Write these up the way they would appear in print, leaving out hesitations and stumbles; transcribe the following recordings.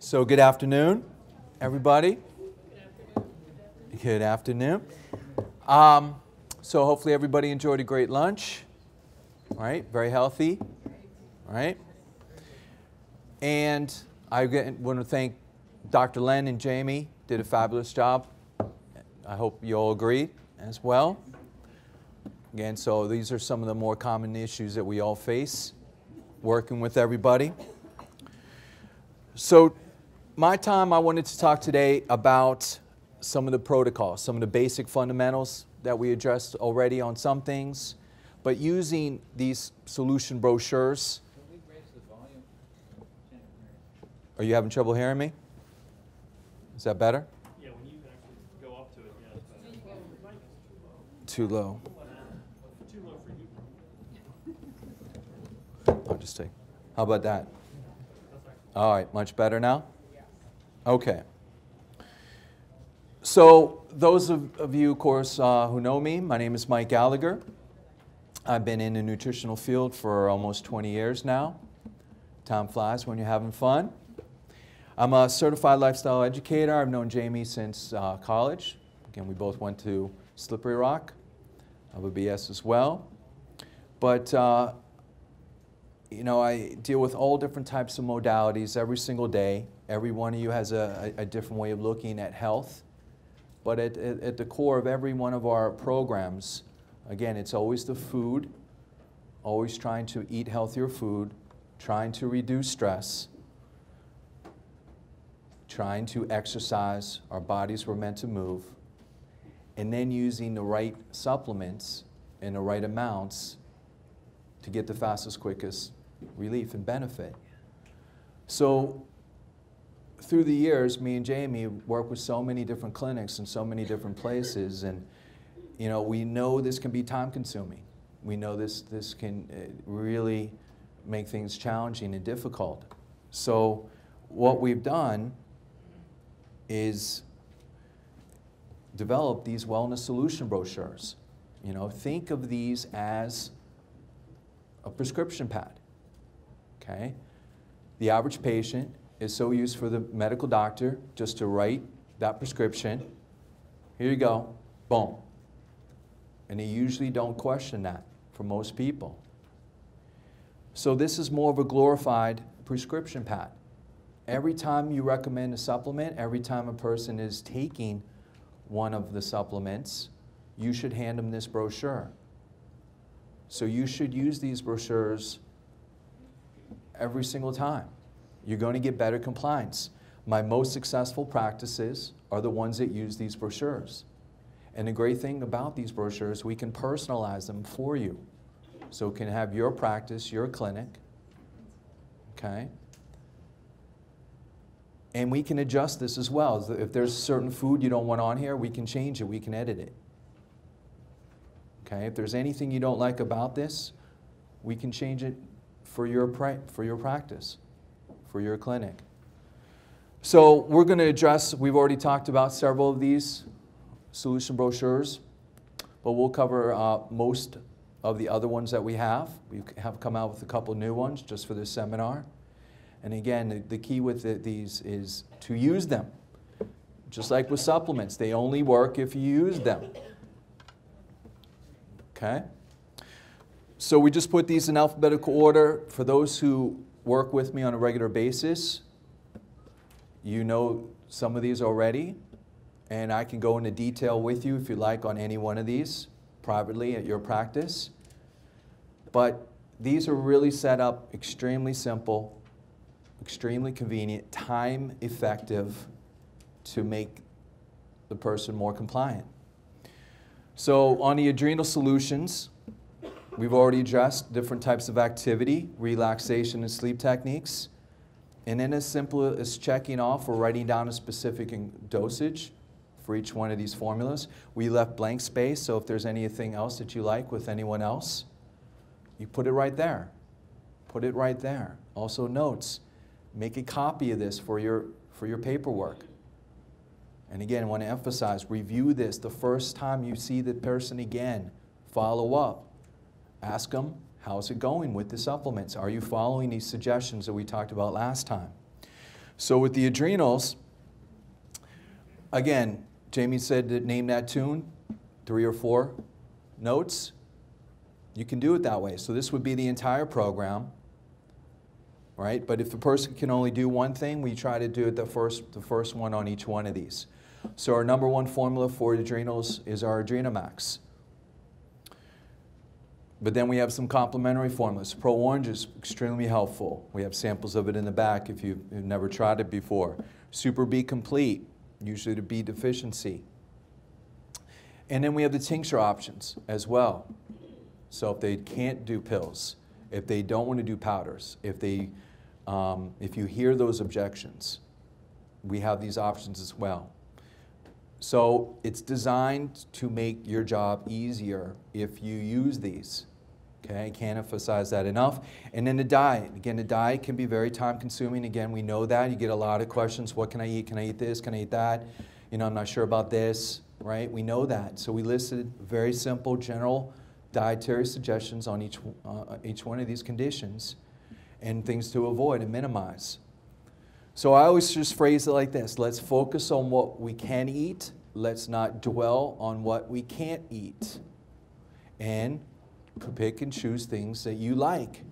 So good afternoon, everybody. Good afternoon. So hopefully everybody enjoyed a great lunch. All right, very healthy. All right. And I want to thank Dr. Len and Jamie. Did a fabulous job. I hope you all agree as well. Again, so these are some of the more common issues that we all face working with everybody. So my time, I wanted to talk today about some of the protocols, some of the basic fundamentals that we addressed already on some things, but using these solution brochures. Can we raise the volume? Are you having trouble hearing me? Is that better? Yeah, when you actually go up to it, yeah, it's better. Too low. Too low for you. I'll just take. How about that? All right, much better now? Okay. So those of you, of course, who know me, my name is Mike Gallagher. I've been in the nutritional field for almost 20 years now. Time flies when you're having fun. I'm a certified lifestyle educator. I've known Jamie since college. Again, we both went to Slippery Rock. I have a BS as well. But you know, I deal with all different types of modalities every single day. Every one of you has a different way of looking at health. But at the core of every one of our programs, again, it's always the food, always trying to eat healthier food, trying to reduce stress, trying to exercise. Our bodies were meant to move, and then using the right supplements in the right amounts to get the fastest, quickest relief and benefit. So through the years, me and Jamie work with so many different clinics in so many different places, and you know, we know this can be time consuming. We know this can really make things challenging and difficult. So what we've done is develop these wellness solution brochures. You know, think of these as a prescription pad. Okay? The average patient is so used for the medical doctor just to write that prescription. Here you go, boom. And they usually don't question that for most people. So this is more of a glorified prescription pad. Every time you recommend a supplement, every time a person is taking one of the supplements, you should hand them this brochure. So you should use these brochures every single time. You're going to get better compliance. My most successful practices are the ones that use these brochures. And the great thing about these brochures, we can personalize them for you. So it can have your practice, your clinic, okay? And we can adjust this as well. If there's certain food you don't want on here, we can change it, we can edit it. Okay, if there's anything you don't like about this, we can change it for your practice, for your clinic. So we're going to address, we've already talked about several of these solution brochures, but we'll cover most of the other ones that we have. We have come out with a couple new ones just for this seminar. And again, the key with these is to use them. Just like with supplements, they only work if you use them. Okay? So we just put these in alphabetical order. For those who work with me on a regular basis, you know some of these already, and I can go into detail with you if you like on any one of these privately at your practice. But these are really set up extremely simple, extremely convenient, time effective to make the person more compliant. So on the adrenal solutions, we've already addressed different types of activity, relaxation and sleep techniques. And then as simple as checking off or writing down a specific dosage for each one of these formulas. We left blank space, so if there's anything else that you like with anyone else, you put it right there. Put it right there. Also notes. Make a copy of this for your paperwork. And again, I want to emphasize, review this the first time you see the person again. Follow up. Ask them, how's it going with the supplements? Are you following these suggestions that we talked about last time? So with the adrenals, again, Jamie said to name that tune, 3 or 4 notes. You can do it that way. So this would be the entire program, right? But if the person can only do one thing, we try to do it the first one on each one of these. So our number 1 formula for adrenals is our Adrenamax. But then we have some complementary formulas. Pro Orange is extremely helpful. We have samples of it in the back if you've never tried it before. Super B Complete, usually the B deficiency. And then we have the tincture options as well. So if they can't do pills, if they don't want to do powders, if you hear those objections, we have these options as well. So it's designed to make your job easier if you use these. Okay, I can't emphasize that enough. And then the diet. Again, the diet can be very time consuming. Again, we know that. You get a lot of questions. What can I eat? Can I eat this? Can I eat that? You know, I'm not sure about this, right? We know that. So we listed very simple general dietary suggestions on each one of these conditions and things to avoid and minimize. So I always just phrase it like this. Let's focus on what we can eat. Let's not dwell on what we can't eat. And pick and choose things that you like.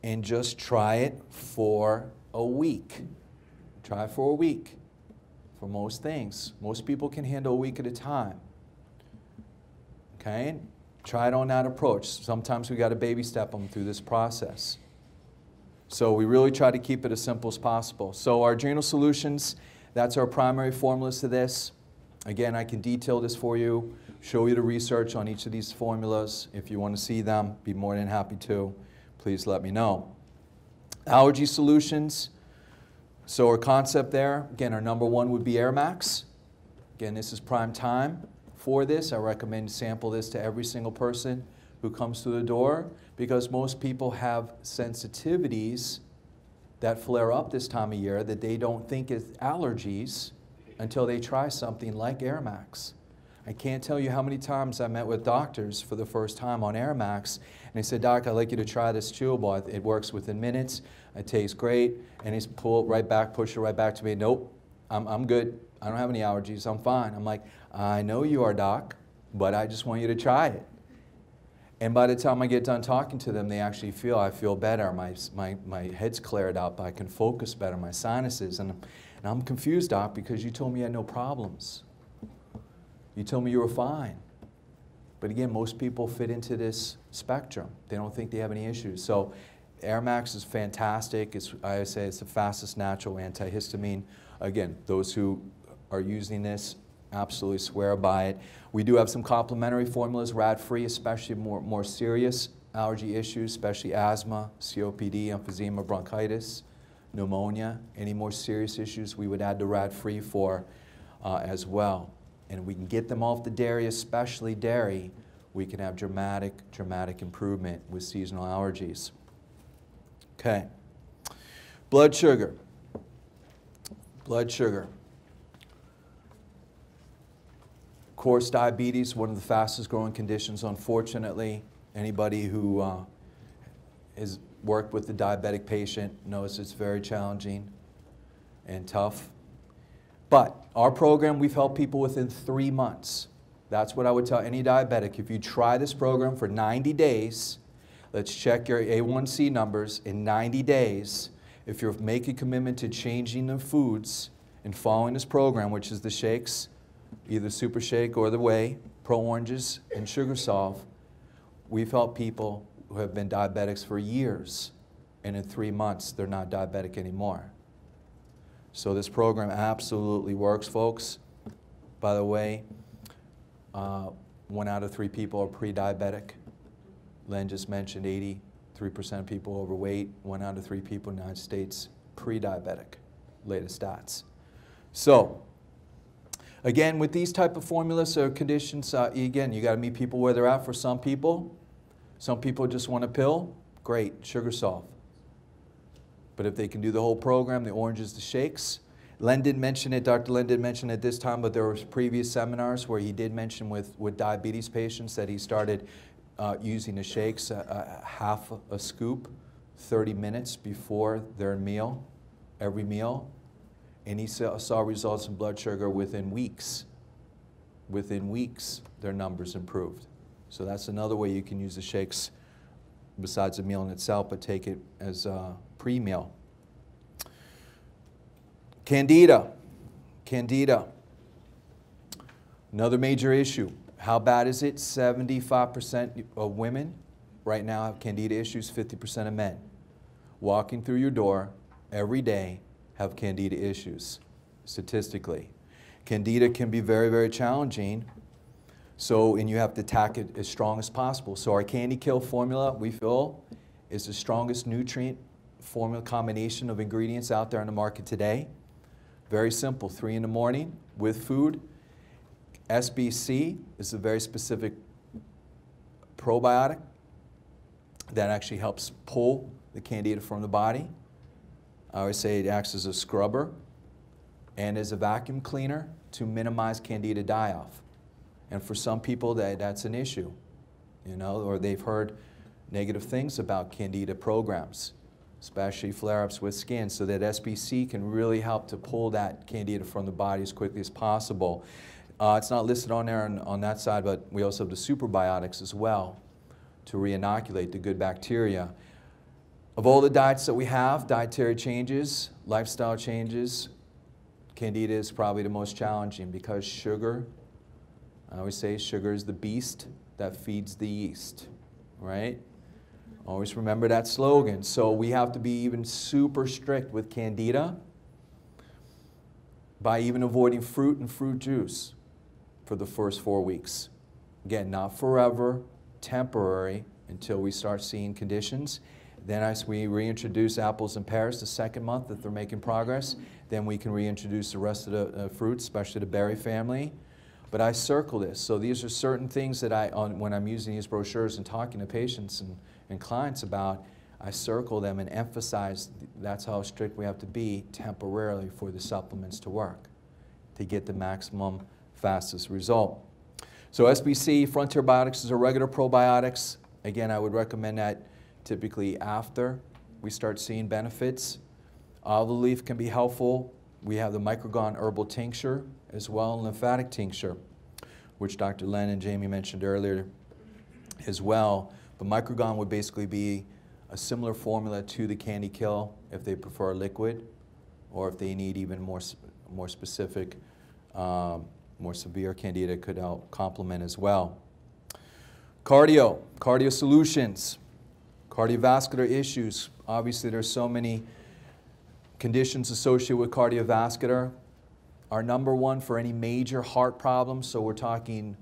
And just try it for a week. Try it for a week for most things. Most people can handle a week at a time. Okay? Try it on that approach. Sometimes we got to baby step them through this process. So we really try to keep it as simple as possible. So our adrenal solutions, that's our primary formulas to this. Again, I can detail this for you, show you the research on each of these formulas. If you want to see them, be more than happy to. Please let me know. Allergy solutions. So our concept there, again, our number 1 would be AirMax. Again, this is prime time for this. I recommend sample this to every single person who comes through the door because most people have sensitivities that flare up this time of year that they don't think is allergies until they try something like AirMax. I can't tell you how many times I met with doctors for the first time on AirMax, and they said, Doc, I'd like you to try this chewable. It works within minutes. It tastes great. And he's pull it right back, push it right back to me. Nope, I'm good. I don't have any allergies. I'm fine. I'm like, I know you are, Doc, but I just want you to try it. And by the time I get done talking to them, they actually feel, I feel better. My head's cleared up. I can focus better, my sinuses. And I'm confused, Doc, because you told me you had no problems. You told me you were fine. But again, most people fit into this spectrum. They don't think they have any issues. So AirMax is fantastic. I say it's the fastest natural antihistamine. Again, those who are using this absolutely swear by it. We do have some complementary formulas, RAD-free, especially more serious allergy issues, especially asthma, COPD, emphysema, bronchitis, pneumonia. Any more serious issues, we would add the RAD-free for as well. And we can get them off the dairy, especially dairy, we can have dramatic improvement with seasonal allergies. Okay. Blood sugar. Blood sugar. Of course, diabetes, one of the fastest growing conditions, unfortunately. Anybody who has worked with the diabetic patient knows it's very challenging and tough. But our program, we've helped people within 3 months. That's what I would tell any diabetic. If you try this program for 90 days, let's check your A1C numbers in 90 days. If you're making a commitment to changing the foods and following this program, which is the shakes, either Super Shake or the Whey, Pro Oranges, and Sugar Solve, we've helped people who have been diabetics for years, and in 3 months, they're not diabetic anymore. So this program absolutely works, folks. By the way, 1 out of 3 people are pre-diabetic. Len just mentioned 83% of people overweight, 1 out of 3 people in the United States pre-diabetic, latest stats. So, again, with these type of formulas or conditions, again, you got to meet people where they're at. For some people just want a pill, great, Sugar Solve. But if they can do the whole program, the oranges, the shakes. Len didn't mention it, Dr. Len didn't mention it this time, but there were previous seminars where he did mention with diabetes patients that he started using the shakes, half a scoop, 30 minutes before their meal. every meal, and he saw results in blood sugar within weeks. Within weeks, their numbers improved. So that's another way you can use the shakes besides the meal in itself, but take it as a pre-meal. Candida. Candida. Another major issue. How bad is it? 75% of women right now have candida issues, 50% of men. Walking through your door every day have candida issues, statistically. Candida can be very, very challenging, and you have to attack it as strong as possible. So our Candy Kill formula, we feel, is the strongest nutrient formula combination of ingredients out there on the market today. Very simple, 3 in the morning with food. SBC is a very specific probiotic that actually helps pull the candida from the body. I always say it acts as a scrubber and as a vacuum cleaner to minimize candida die-off. And for some people, that's an issue, you know, or they've heard negative things about candida programs, especially flare-ups with skin, so that SBC can really help to pull that candida from the body as quickly as possible. It's not listed on there on that side, but we also have the superbiotics as well to re-inoculate the good bacteria. Of all the diets that we have, dietary changes, lifestyle changes, candida is probably the most challenging because sugar, I always say sugar is the beast that feeds the yeast, right? Always remember that slogan. So we have to be even super strict with candida by even avoiding fruit and fruit juice for the first 4 weeks. Again, not forever, temporary, until we start seeing conditions. Then as we reintroduce apples and pears the second month, if they're making progress, then we can reintroduce the rest of the fruits, especially the berry family. But I circle this. So these are certain things that when I'm using these brochures and talking to patients and clients about, I circle them and emphasize that's how strict we have to be temporarily for the supplements to work, to get the maximum fastest result. So SBC, Frontier Biotics, is a regular probiotics. Again, I would recommend that typically after we start seeing benefits. Olive leaf can be helpful. We have the Microgon herbal tincture as well, and lymphatic tincture, which Dr. Len and Jamie mentioned earlier as well. But Microgon would basically be a similar formula to the Candy Kill if they prefer liquid, or if they need even more specific, more severe candida, could help complement as well. Cardio solutions, cardiovascular issues. Obviously, there's so many conditions associated with cardiovascular. Our number one for any major heart problems, so we're talking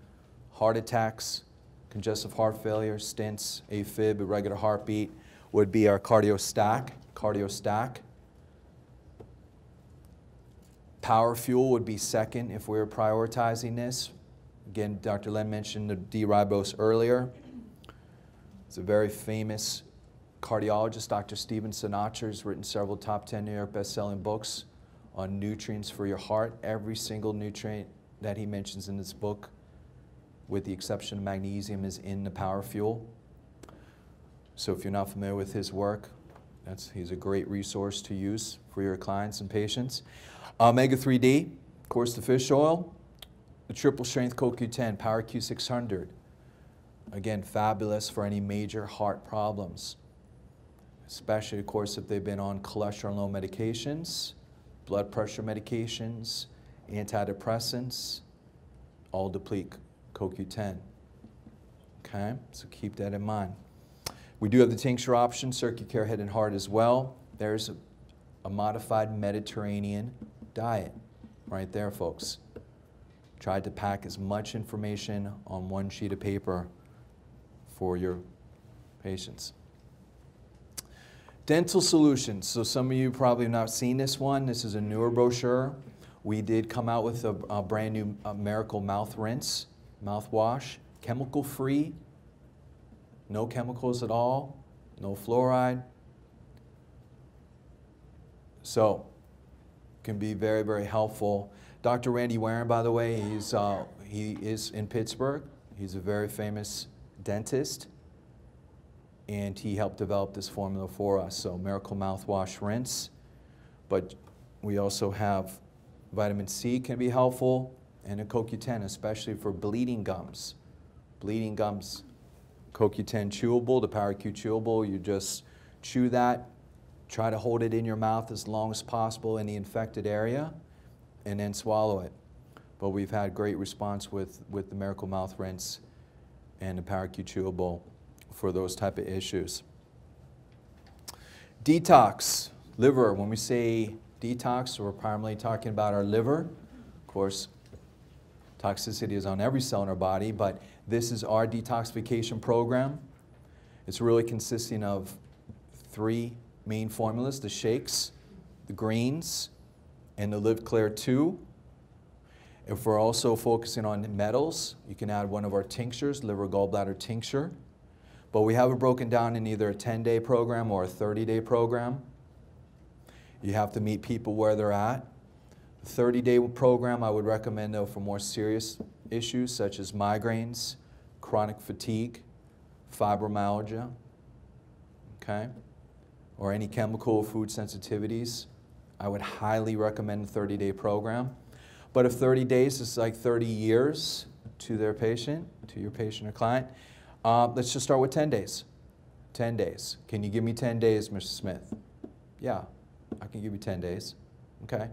heart attacks, congestive heart failure, stents, AFib, irregular heartbeat, would be our cardio stack. Power Fuel would be second if we were prioritizing this. Again, Dr. Len mentioned the D-ribose earlier. It's a very famous cardiologist, Dr. Stephen Sinatra, has written several top 10 New York best-selling books on nutrients for your heart. Every single nutrient that he mentions in this book, with the exception of magnesium, is in the Power Fuel. So if you're not familiar with his work, he's a great resource to use for your clients and patients. Omega-3D, of course, the fish oil. The triple strength CoQ10, Power Q600. Again, fabulous for any major heart problems, especially, of course, if they've been on cholesterol low medications, blood pressure medications, antidepressants, all deplete CoQ10. Okay, so keep that in mind. We do have the tincture option, CircuCare Head and Heart as well. There's a modified Mediterranean diet right there, folks. Tried to pack as much information on one sheet of paper for your patients. Dental solutions. So some of you probably have not seen this one. This is a newer brochure. We did come out with a brand new Miracle Mouth Rinse, mouthwash, chemical-free, no chemicals at all, no fluoride. So, can be very, very helpful. Dr. Randy Warren, by the way, he is in Pittsburgh. He's a very famous dentist, and he helped develop this formula for us. So Miracle Mouthwash Rinse. But we also have vitamin C can be helpful, and a CoQ10, especially for bleeding gums. Bleeding gums, CoQ10 chewable, the PowerQ chewable, you just chew that, try to hold it in your mouth as long as possible in the infected area, and then swallow it. But we've had great response with the Miracle Mouth Rinse and the PowerQ chewable for those type of issues. Detox, liver. When we say detox, we're primarily talking about our liver. Of course, toxicity is on every cell in our body, but this is our detoxification program. It's really consisting of 3 main formulas: the shakes, the greens, and the Live Clear 2. If we're also focusing on metals, you can add one of our tinctures, liver gallbladder tincture. But we have it broken down in either a 10-day program or a 30-day program. You have to meet people where they're at. The 30-day program I would recommend, though, for more serious issues such as migraines, chronic fatigue, fibromyalgia, okay, or any chemical or food sensitivities. I would highly recommend a 30-day program. But if 30 days is like 30 years to their patient, to your patient or client, let's just start with 10 days. 10 days. Can you give me 10 days, Mr. Smith? Yeah, I can give you 10 days. Okay.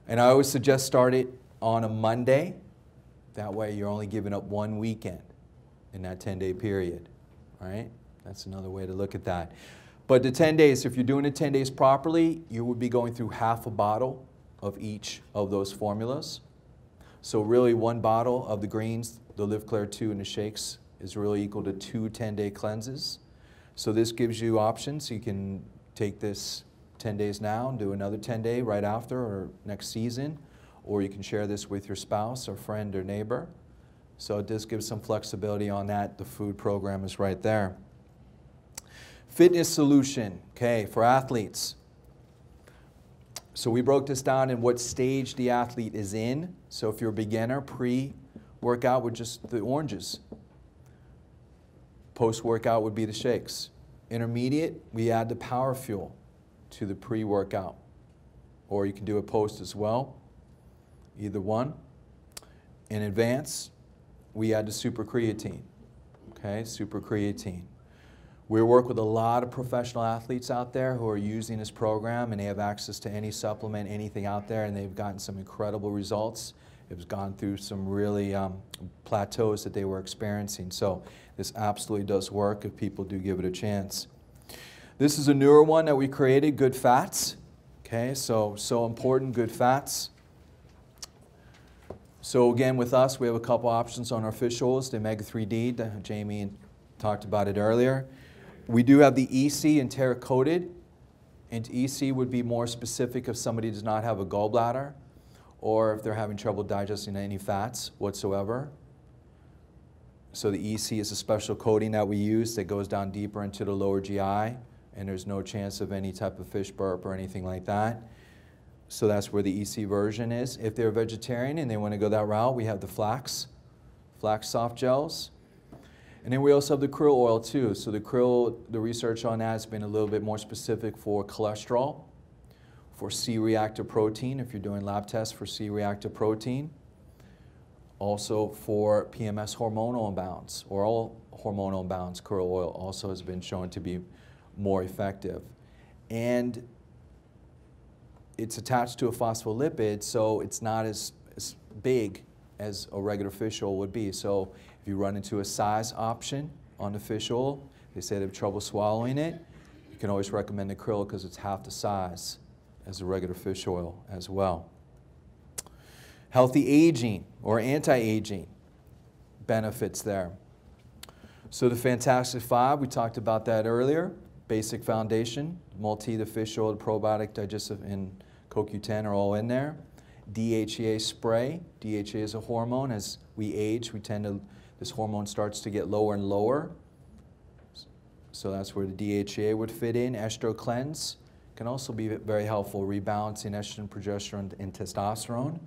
And I always suggest start it on a Monday. That way you're only giving up 1 weekend in that 10-day period. All right? That's another way to look at that. But the 10 days, if you're doing the 10 days properly, you would be going through half a bottle of each of those formulas. So really 1 bottle of the greens, the Live Clear 2 and the shakes is really equal to 2 10-day cleanses. So this gives you options. You can take this 10 days now and do another 10-day right after or next season, or you can share this with your spouse or friend or neighbor. So it does give some flexibility on that. The food program is right there. Fitness solution, okay, for athletes. So we broke this down in what stage the athlete is in. So if you're a beginner, pre-workout would just the oranges. Post-workout would be the shakes. Intermediate, we add the Power Fuel to the pre-workout. Or you can do a post as well, either one. In advance, we add the super creatine. Okay, super creatine. We work with a lot of professional athletes out there who are using this program, and they have access to any supplement, anything out there, and they've gotten some incredible results. It's gone through some really plateaus that they were experiencing. So this absolutely does work if people do give it a chance. This is a newer one that we created, Good Fats. Okay, so important, good fats. So again, with us, we have a couple options on our fish oils, the omega-3D, Jamie talked about it earlier. We do have the EC enteric-coated, and EC would be more specific if somebody does not have a gallbladder or if they're having trouble digesting any fats whatsoever. So the EC is a special coating that we use that goes down deeper into the lower GI, and there's no chance of any type of fish burp or anything like that. So that's where the EC version is. If they're a vegetarian and they want to go that route, we have the flax soft gels. And then we also have the krill oil too. So the krill, the research on that has been a little bit more specific for cholesterol, for C-reactive protein, if you're doing lab tests for C-reactive protein. Also for PMS hormonal imbalance, or all hormonal imbalance, krill oil also has been shown to be more effective. And it's attached to a phospholipid, so it's not as big as a regular fish oil would be. So if you run into a size option on the fish oil, they say they have trouble swallowing it, you can always recommend the krill because it's half the size as a regular fish oil as well. Healthy aging or anti-aging benefits there. So the Fantastic Five, we talked about that earlier. Basic foundation, multi, the fish oil, the probiotic, digestive, and CoQ10 are all in there. DHEA spray. DHEA is a hormone. As we age, this hormone starts to get lower and lower. So that's where the DHEA would fit in. Estro cleanse can also be very helpful, rebalancing estrogen, progesterone, and testosterone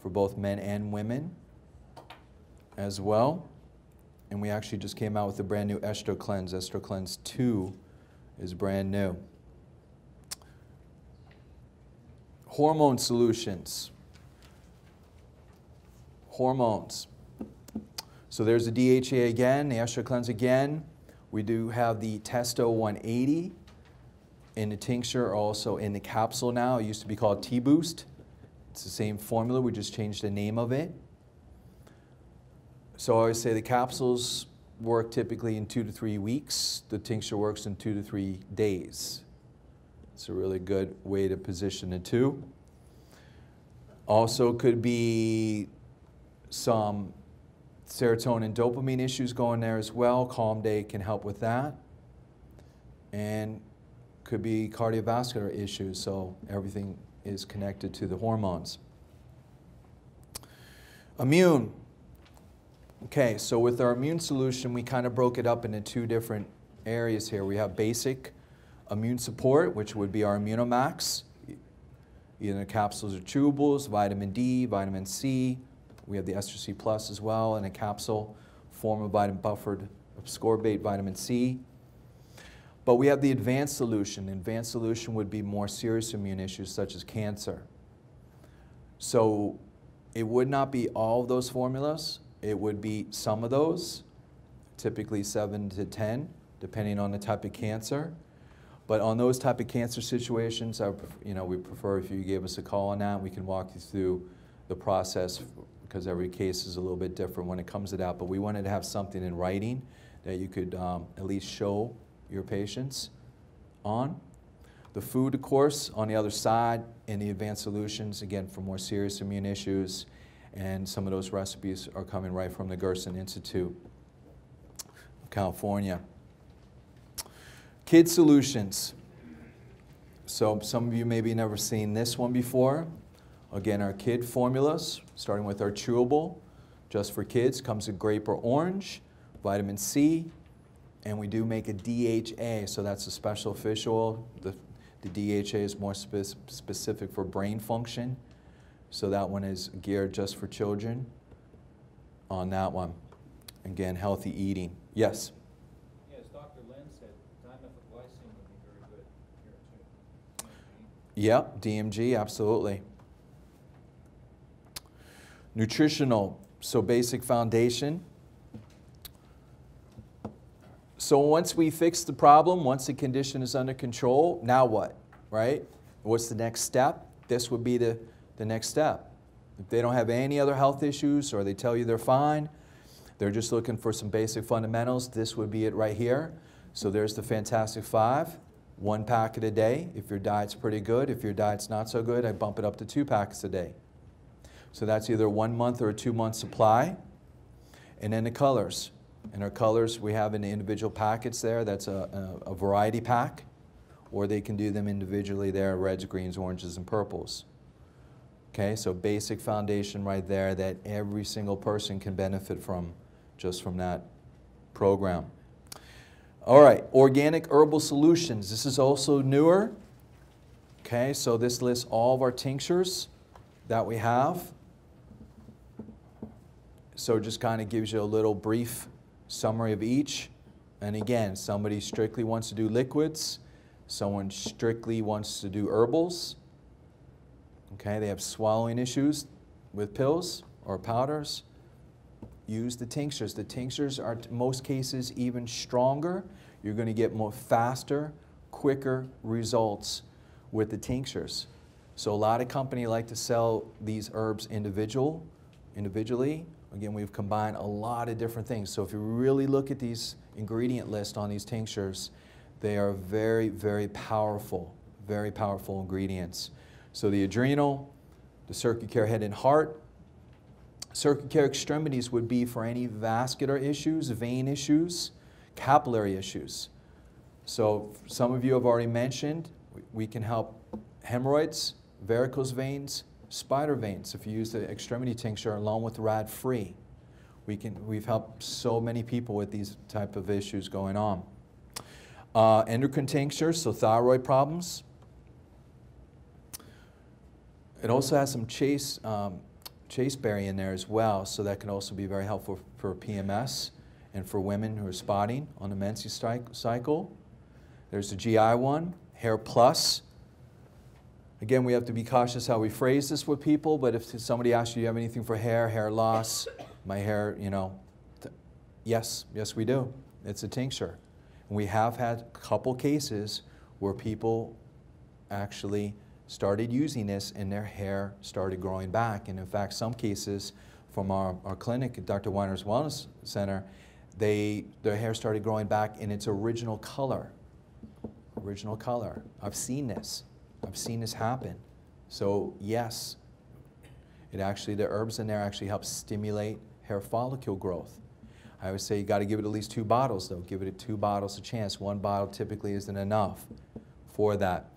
for both men and women as well. And we actually just came out with a brand new Estro Cleanse. Estro Cleanse 2 is brand new. Hormone solutions. Hormones. So there's the DHA again, the Estra Cleanse again. We do have the Testo 180 in the tincture, also in the capsule now. It used to be called T-Boost. It's the same formula, we just changed the name of it. So I always say the capsules work typically in 2 to 3 weeks. The tincture works in 2 to 3 days. It's a really good way to position the two. Also could be some serotonin, dopamine issues going there as well. Calm Day can help with that. And could be cardiovascular issues, so everything is connected to the hormones. Immune. Okay, so with our immune solution, we kind of broke it up into 2 different areas here. We have basic immune support, which would be our Immunomax, either capsules or chewables, vitamin D, vitamin C. We have the Ester C Plus as well in a capsule form of vitamin buffered ascorbate vitamin C. But we have the advanced solution. Advanced solution would be more serious immune issues such as cancer. So it would not be all of those formulas. It would be some of those, typically 7 to 10, depending on the type of cancer. But on those type of cancer situations, we prefer if you gave us a call on that. We can walk you through the process because every case is a little bit different when it comes to that. But we wanted to have something in writing that you could at least show your patients on. The food, of course, on the other side in the advanced solutions, again, for more serious immune issues. And some of those recipes are coming right from the Gerson Institute of California. Kid solutions. So some of you maybe never seen this one before. Again, our kid formulas, starting with our chewable, just for kids, comes in grape or orange, vitamin C, and we do make a DHA, so that's a special fish oil. The DHA is more specific for brain function, so that one is geared just for children on that one. Again, healthy eating. Yes? Yes, Dr. Lynn said dimethylglycine would be very good here too. Yep, DMG, absolutely. Nutritional, so basic foundation. So once we fix the problem, once the condition is under control, now what, right? What's the next step? This would be the next step. If they don't have any other health issues or they tell you they're fine, they're just looking for some basic fundamentals, this would be it right here. So there's the Fantastic 5, 1 packet a day. If your diet's pretty good, if your diet's not so good, I bump it up to 2 packets a day. So that's either a 1 month or a 2 month supply. And then the colors. And our colors we have in the individual packets there. That's a variety pack. Or they can do them individually there, reds, greens, oranges, and purples. Okay, so basic foundation right there that every single person can benefit from just from that program. All right, organic herbal solutions. This is also newer. Okay, so this lists all of our tinctures that we have. So it just kind of gives you a little brief summary of each. And again, somebody strictly wants to do liquids. Someone strictly wants to do herbals. Okay, they have swallowing issues with pills or powders. Use the tinctures. The tinctures are, in most cases, even stronger. You're going to get more faster, quicker results with the tinctures. So a lot of companies like to sell these herbs individually. Again, we've combined a lot of different things. So if you really look at these ingredient list on these tinctures, they are very, very powerful ingredients. So the adrenal, the circuit care head and heart. Circuit care extremities would be for any vascular issues, vein issues, capillary issues. So some of you have already mentioned, we can help hemorrhoids, varicose veins, spider veins. If you use the extremity tincture along with rad-free, we've helped so many people with these type of issues going on. Endocrine tinctures, so thyroid problems. It also has some chasteberry in there as well, so that can also be very helpful for PMS and for women who are spotting on the menstrual cycle. There's the GI one, Hair Plus. Again, we have to be cautious how we phrase this with people, but if somebody asks you, do you have anything for hair loss, my hair, you know, yes, we do. It's a tincture. And we have had a couple cases where people actually started using this and their hair started growing back. And in fact, some cases from our clinic at Dr. Weiner's Wellness Center, their hair started growing back in its original color. Original color. I've seen this. I've seen this happen. So yes, it actually, the herbs in there actually help stimulate hair follicle growth. I always say you got to give it at least 2 bottles though. Give it 2 bottles a chance. 1 bottle typically isn't enough for that.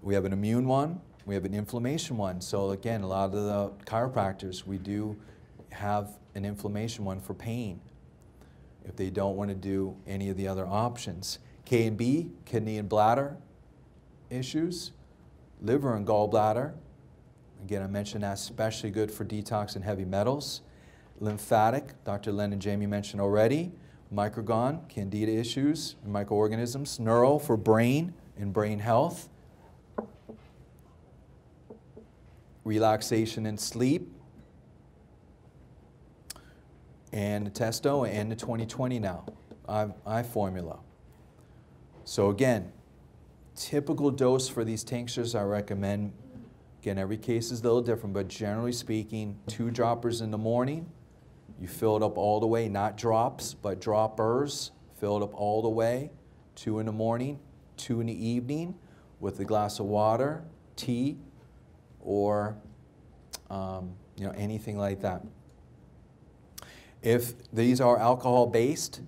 We have an immune one. We have an inflammation one. So again, a lot of the chiropractors, we do have an inflammation one for pain if they don't want to do any of the other options. K and B, kidney and bladder issues, liver and gallbladder. Again, I mentioned that's especially good for detox and heavy metals. Lymphatic, Dr. Len and Jamie mentioned already. Microgon, candida issues and microorganisms. Neuro for brain and brain health. Relaxation and sleep. And the testo and the 2020 now, I formula. So again, typical dose for these tinctures I recommend, again, every case is a little different, but generally speaking, 2 droppers in the morning. You fill it up all the way, not drops, but droppers. Fill it up all the way, 2 in the morning, 2 in the evening, with a glass of water, tea, or you know, anything like that. If these are alcohol-based,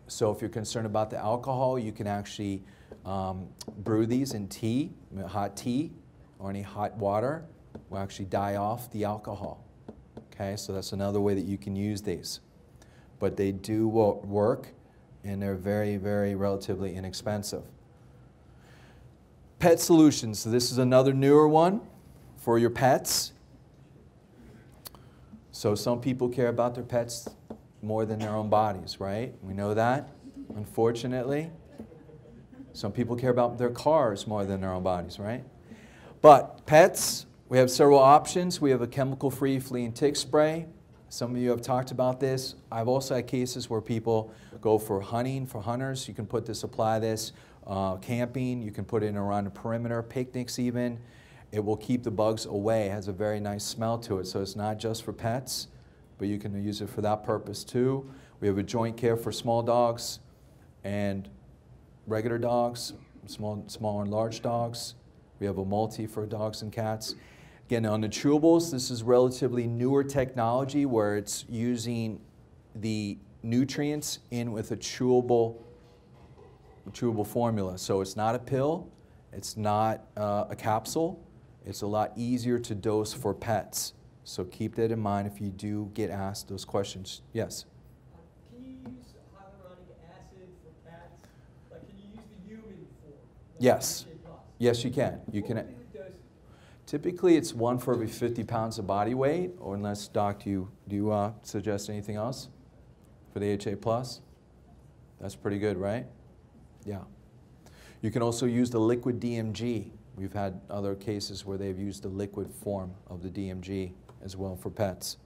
so if you're concerned about the alcohol, you can actually brew these in tea, hot tea, or any hot water will actually die off the alcohol. Okay, so that's another way that you can use these. But they do work, and they're very, very relatively inexpensive. Pet solutions. So this is another newer one for your pets. So some people care about their pets more than their own bodies, right? We know that, unfortunately. Some people care about their cars more than their own bodies, right? But pets, we have several options. We have a chemical-free flea and tick spray. Some of you have talked about this. I've also had cases where people go for hunting, for hunters. You can put this, apply this. Camping, you can put it in around the perimeter, picnics even. It will keep the bugs away. It has a very nice smell to it. So it's not just for pets, but you can use it for that purpose too. We have a joint care for small dogs and regular dogs, small and large dogs. We have a multi for dogs and cats. Again, on the chewables, this is relatively newer technology where it's using the nutrients in with a chewable formula. So it's not a pill, it's not a capsule. It's a lot easier to dose for pets. So keep that in mind if you do get asked those questions. Yes? Can you use hyaluronic acid for cats? Like, can you use the human form? Like Yes. PTE+? Yes, you can. You can. What would be the dosage? Typically, it's 1 for every 50 pounds of body weight, or unless, Doc, do you suggest anything else for the HA+? That's pretty good, right? Yeah. You can also use the liquid DMG. We've had other cases where they've used the liquid form of the DMG as well for pets.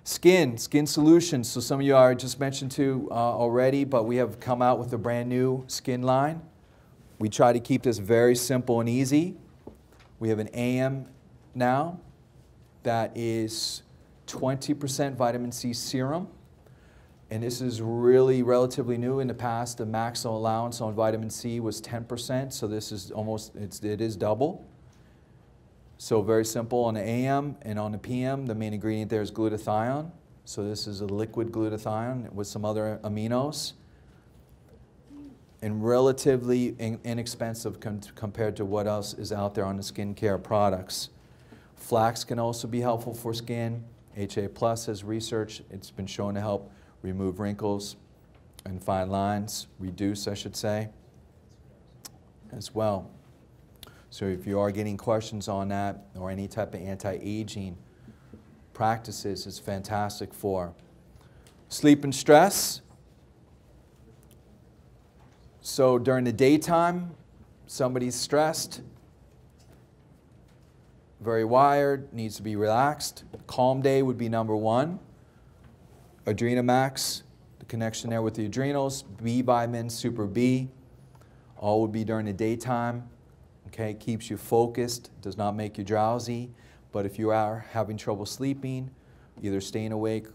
Skin solutions. So some of you I just mentioned to already, but we have come out with a brand new skin line. We try to keep this very simple and easy. We have an AM now that is 20% vitamin C serum. And this is really relatively new. In the past, the maximum allowance on vitamin C was 10%, so this is almost, it is double. So very simple on the AM, and on the PM, the main ingredient there is glutathione. So this is a liquid glutathione with some other aminos. And relatively inexpensive compared to what else is out there on the skincare products. Flax can also be helpful for skin. HA Plus has research. It's been shown to help remove wrinkles and fine lines, reduce, I should say, as well. So if you are getting questions on that or any type of anti-aging practices, it's fantastic for. Sleep and stress. So during the daytime, somebody's stressed, very wired, needs to be relaxed. Calm day would be number 1. Adrenamax, the connection there with the adrenals. B vitamin, Super B, all would be during the daytime. Okay, keeps you focused, does not make you drowsy. But if you are having trouble sleeping, either staying awake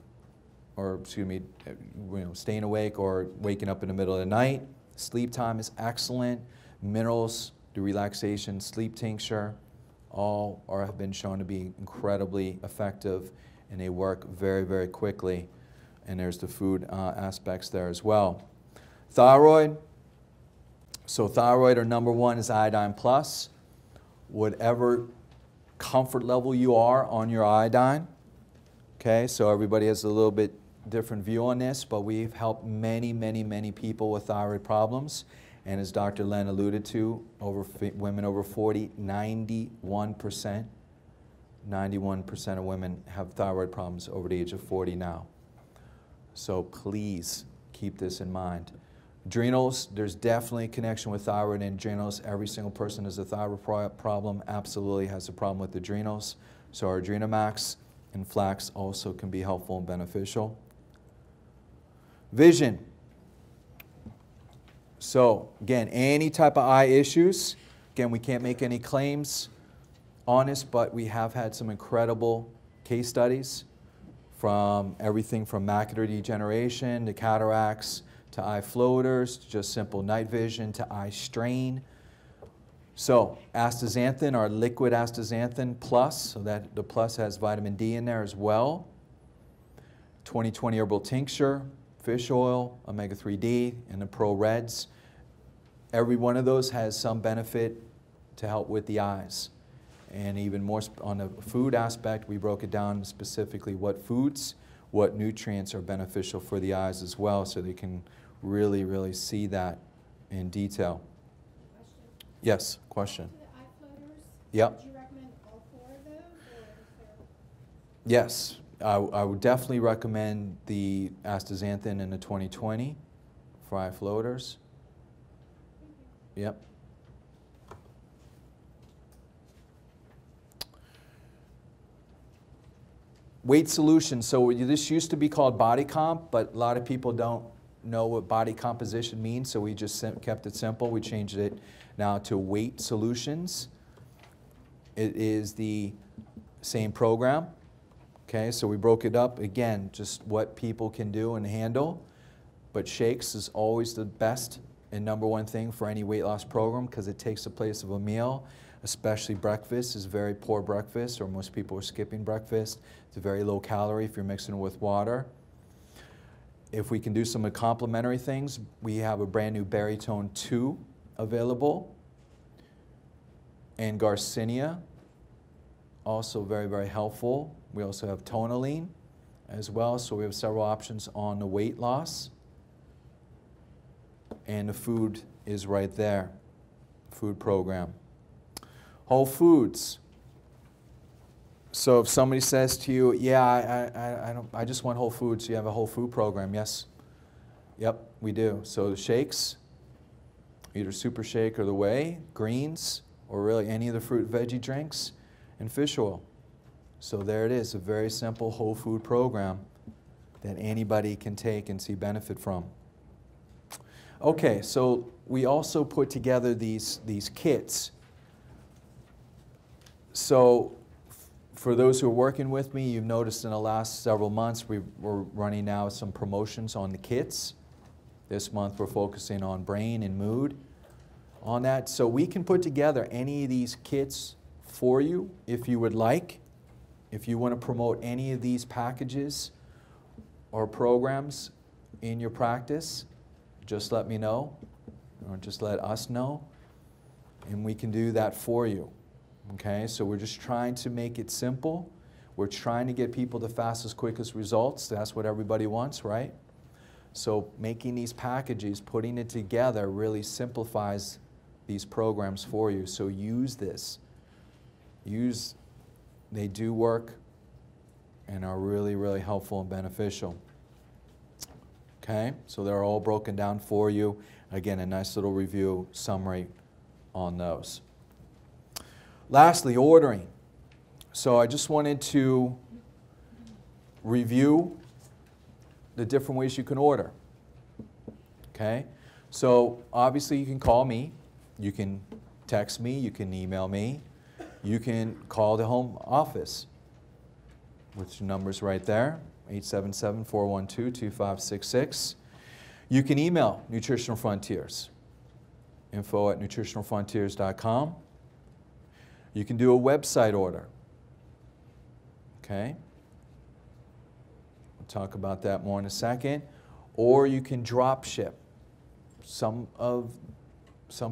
or, staying awake or waking up in the middle of the night, sleep time is excellent. Minerals, the relaxation sleep tincture, all have been shown to be incredibly effective, and they work very, very quickly. And there's the food aspects there as well. Thyroid. So thyroid, our number 1 is iodine plus. Whatever comfort level you are on your iodine. Okay, so everybody has a little bit different view on this, but we've helped many, many, many people with thyroid problems. And as Dr. Len alluded to, women over 40, 91% of women have thyroid problems over the age of 40 now. So please keep this in mind. Adrenals, there's definitely a connection with thyroid and adrenals. Every single person who has a thyroid problem absolutely has a problem with adrenals. So our Adrenamax and flax also can be helpful and beneficial. Vision. So again, any type of eye issues, again, we can't make any claims on this, but we have had some incredible case studies from everything from macular degeneration to cataracts to eye floaters, to just simple night vision, to eye strain. So astaxanthin, our liquid astaxanthin plus, so that the plus has vitamin D in there as well. 20/20 herbal tincture, fish oil, omega-3D, and the Pro Reds. Every one of those has some benefit to help with the eyes. And even more on the food aspect, we broke it down specifically what foods, what nutrients are beneficial for the eyes as well, so they can really, really see that in detail. Yes, question. The eye floaters, Yep. would you recommend all 4 of those, or is there? Yes, I would definitely recommend the astaxanthin and the 20/20 for eye floaters. Yep. Weight solution. So this used to be called body comp, but a lot of people don't know what body composition means, so we just kept it simple. We changed it now to weight solutions. It is the same program. Okay, so we broke it up. Again, just what people can do and handle. But shakes is always the best and number 1 thing for any weight loss program because it takes the place of a meal. Especially breakfast is very poor breakfast, or most people are skipping breakfast. It's very low calorie if you're mixing it with water. If we can do some complementary things, we have a brand new Baritone 2 available. And Garcinia, also very, very helpful. We also have Tonaline as well, so we have several options on the weight loss. And the food is right there, food program. Whole foods. So if somebody says to you, yeah, I just want whole foods, you have a whole food program, yes? Yep, we do. So the shakes, either Super Shake or the Whey, greens, or really any of the fruit veggie drinks, and fish oil. So there it is, a very simple whole food program that anybody can take and see benefit from. Okay, so we also put together these kits. So for those who are working with me, you've noticed in the last several months we're running now some promotions on the kits. This month we're focusing on brain and mood on that. So we can put together any of these kits for you if you would like. If you want to promote any of these packages or programs in your practice, just let me know, or just let us know, and we can do that for you. Okay, so we're just trying to make it simple. We're trying to get people the fastest, quickest results. That's what everybody wants, right? So making these packages, putting it together really simplifies these programs for you. So use this. They do work and are really, really helpful and beneficial. Okay, so they're all broken down for you. Again, a nice little review summary on those. Lastly, ordering. So I just wanted to review the different ways you can order. Okay? So obviously you can call me, you can text me, you can email me, you can call the home office, which number's right there, 877-412-2566. You can email Nutritional Frontiers, info@nutritionalfrontiers.com. You can do a website order. Okay? We'll talk about that more in a second. Or you can drop ship. Some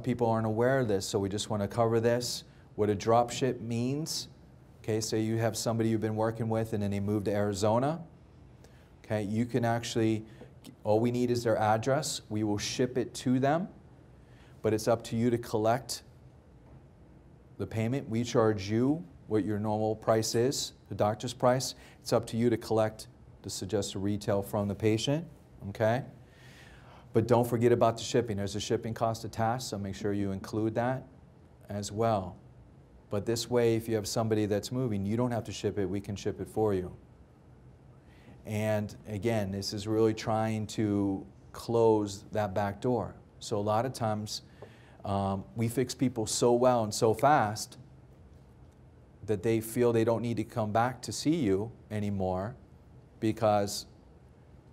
people aren't aware of this, so we just want to cover this. What a drop ship means. Okay, so you have somebody you've been working with and then they move to Arizona. Okay, you can actually, all we need is their address. We will ship it to them, but it's up to you to collect the payment. We charge you what your normal price is, the doctor's price. It's up to you to collect the suggested retail from the patient, okay? But don't forget about the shipping. There's a shipping cost attached, so make sure you include that as well. But this way, if you have somebody that's moving, you don't have to ship it, we can ship it for you. And again, this is really trying to close that back door. So a lot of times, we fix people so well and so fast that they feel they don't need to come back to see you anymore because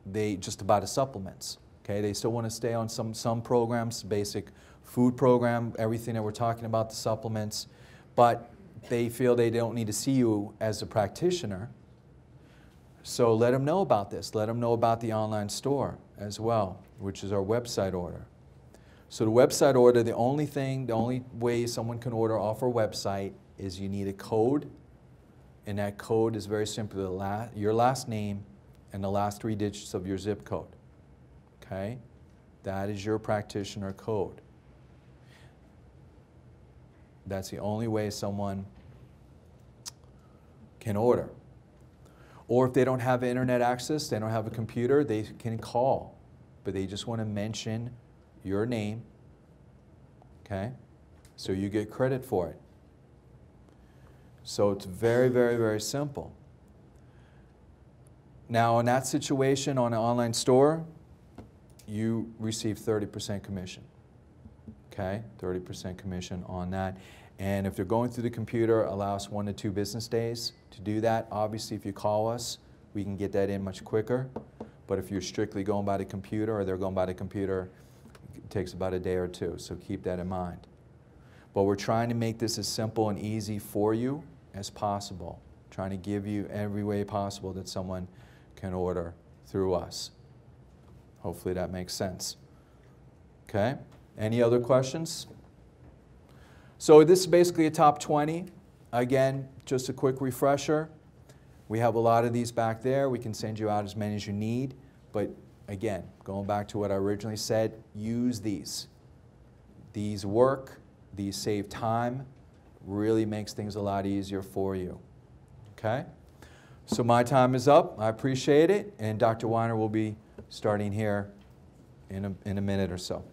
they just about the supplements. Okay, they still want to stay on some programs, basic food program, everything that we're talking about, the supplements, but they feel they don't need to see you as a practitioner. So let them know about this. Let them know about the online store as well, which is our website order. So the website order, the only way someone can order off our website is you need a code, and that code is very simply your last name and the last 3 digits of your zip code. Okay? That is your practitioner code. That's the only way someone can order. Or if they don't have internet access, they don't have a computer, they can call, but they just want to mention your name, okay? So you get credit for it. So it's very, very, very simple. Now in that situation on an online store, you receive 30% commission, okay? 30% commission on that. And if they're going through the computer, allow us 1 to 2 business days to do that. Obviously, if you call us, we can get that in much quicker. But if you're strictly going by the computer or they're going by the computer, it takes about a day or 2, so keep that in mind. But we're trying to make this as simple and easy for you as possible. Trying to give you every way possible that someone can order through us. Hopefully that makes sense. Okay? Any other questions? So this is basically a top 20. Again, just a quick refresher. We have a lot of these back there. We can send you out as many as you need. But again, going back to what I originally said, use these. These work. These save time. Really makes things a lot easier for you. Okay? So my time is up. I appreciate it. And Dr. Weiner will be starting here in a minute or so.